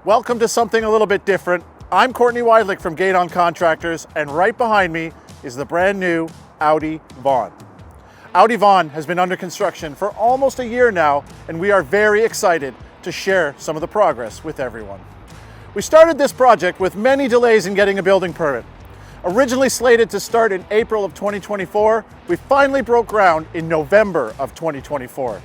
Welcome to something a little bit different. I'm Courtney Weidlich from Gaydon Contractors, and right behind me is the brand new Audi Vaughan. Audi Vaughan has been under construction for almost a year now, and we are very excited to share some of the progress with everyone. We started this project with many delays in getting a building permit. Originally slated to start in April of 2024, we finally broke ground in November of 2024.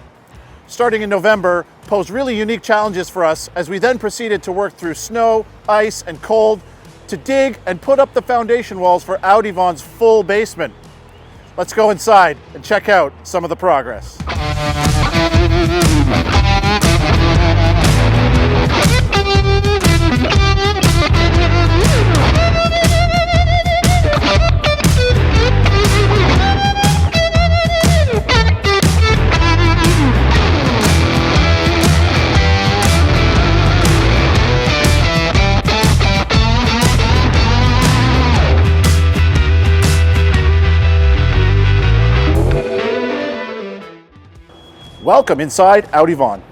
Starting in November posed really unique challenges for us as we then proceeded to work through snow, ice, and cold to dig and put up the foundation walls for Audi Vaughan's full basement. Let's go inside and check out some of the progress. Welcome inside Audi Vaughan.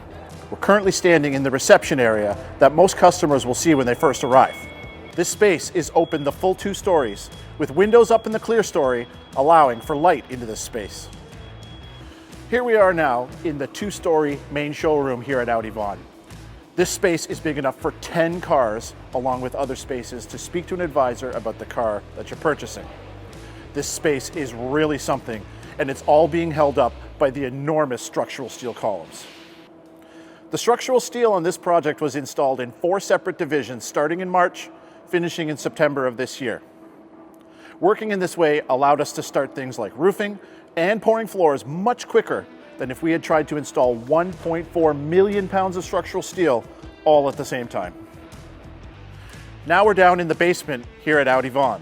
We're currently standing in the reception area that most customers will see when they first arrive. This space is open the full 2 stories, with windows up in the clear story, allowing for light into this space. Here we are now in the 2-story main showroom here at Audi Vaughan. This space is big enough for 10 cars, along with other spaces to speak to an advisor about the car that you're purchasing. This space is really something, and it's all being held up by the enormous structural steel columns. The structural steel on this project was installed in 4 separate divisions starting in March, finishing in September of this year. Working in this way allowed us to start things like roofing and pouring floors much quicker than if we had tried to install 1.4 million pounds of structural steel all at the same time. Now we're down in the basement here at Audi Vaughan.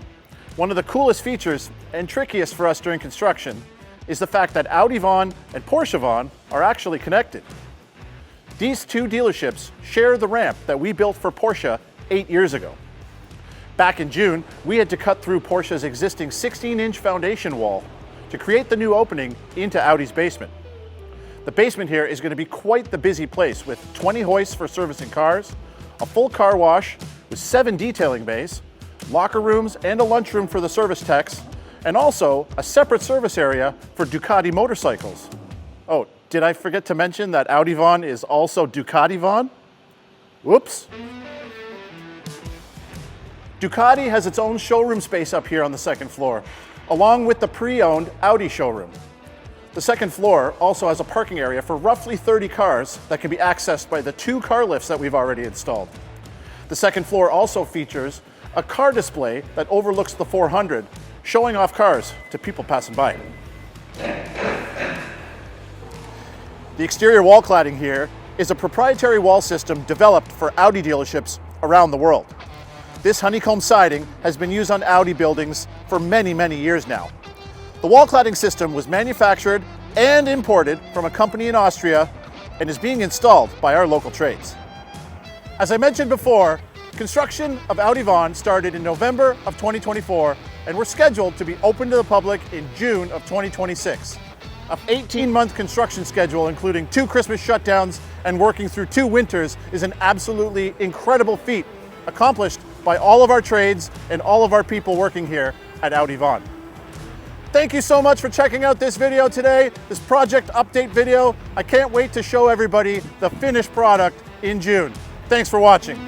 One of the coolest features and trickiest for us during construction is the fact that Audi Vaughan and Porsche Vaughan are actually connected. These 2 dealerships share the ramp that we built for Porsche 8 years ago. Back in June, we had to cut through Porsche's existing 16-inch foundation wall to create the new opening into Audi's basement. The basement here is going to be quite the busy place with 20 hoists for servicing cars, a full car wash with 7 detailing bays, locker rooms and a lunchroom for the service techs, and also a separate service area for Ducati motorcycles. Oh, did I forget to mention that Audi Vaughan is also Ducati Vaughan? Whoops. Ducati has its own showroom space up here on the 2nd floor, along with the pre-owned Audi showroom. The 2nd floor also has a parking area for roughly 30 cars that can be accessed by the 2 car lifts that we've already installed. The 2nd floor also features a car display that overlooks the 400, showing off cars to people passing by. The exterior wall cladding here is a proprietary wall system developed for Audi dealerships around the world. This honeycomb siding has been used on Audi buildings for many, many years now. The wall cladding system was manufactured and imported from a company in Austria and is being installed by our local trades. As I mentioned before, construction of Audi Vaughan started in November of 2024 and we're scheduled to be open to the public in June of 2026. An 18-month construction schedule, including 2 Christmas shutdowns and working through 2 winters, is an absolutely incredible feat accomplished by all of our trades and all of our people working here at Audi Vaughan. Thank you so much for checking out this video today, this project update video. I can't wait to show everybody the finished product in June. Thanks for watching.